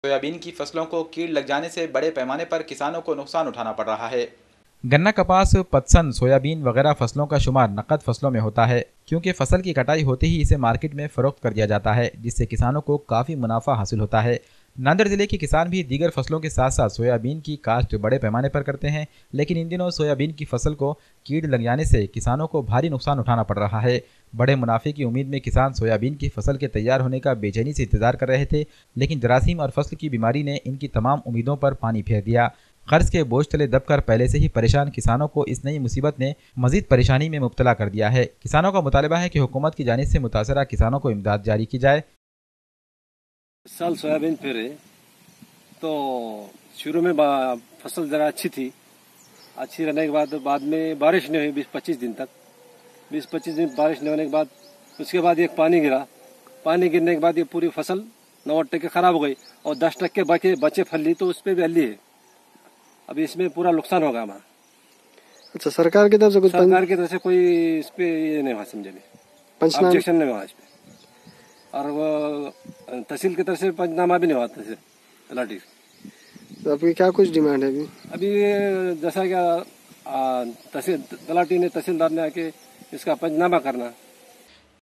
Soybean की फसलों को कीड़ लग जाने से बड़े पैमाने पर किसानों को नुकसान उठाना पड़ रहा है। गन्ना, कपास, पतसन, सोयाबीन वगैरह फसलों का शुमार नकद फसलों में होता है, क्योंकि फसल की कटाई होते ही इसे मार्केट में फरोख्त कर दिया जाता है, जिससे किसानों को काफी मुनाफा हासिल होता है। नांदेड़ जिले के किसान भी दीगर फसलों के साथ साथ सोयाबीन की काश्त बड़े पैमाने पर करते हैं, लेकिन इन दिनों सोयाबीन की फसल को कीड़ लग जाने से किसानों को भारी नुकसान उठाना पड़ रहा है। बड़े मुनाफे की उम्मीद में किसान सोयाबीन की फसल के तैयार होने का बेचैनी से इंतजार कर रहे थे, लेकिन जरासीम और फसल की बीमारी ने इनकी तमाम उम्मीदों पर पानी फेर दिया। कर्ज के बोझ तले दबकर पहले से ही परेशान किसानों को इस नई मुसीबत ने मजीद परेशानी में मुब्तला कर दिया है। किसानों का मुतालबा है कि हुकूमत की जानिब से मुतासरा किसानों को इमदाद जारी की जाए। इस साल सोयाबीन पेरे तो शुरू में फसल जरा अच्छी थी। अच्छी रहने के बाद में बारिश नहीं हुई 20-25 दिन तक। 20-25 दिन बारिश नहीं होने के बाद उसके बाद एक पानी गिरा। पानी गिरने के बाद ये पूरी फसल 90% खराब हो गई और 10% बचे फली तो उस पर भी हल्ली है। अभी इसमें पूरा नुकसान होगा हमारा। अच्छा, सरकार की तरफ से कोई इस पे ये नहीं हुआ, समझे पंचनामा ऑब्जेक्शन नहीं हुआ इस पे। और वो तहसील की तरफ से पंचनामा भी नहीं हुआ तहसील तलाटी। तो आपकी क्या कुछ डिमांड है अभी जैसा क्या तहसील तलाटी ने तहसीलदार ने आके इसका पंचनामा करना।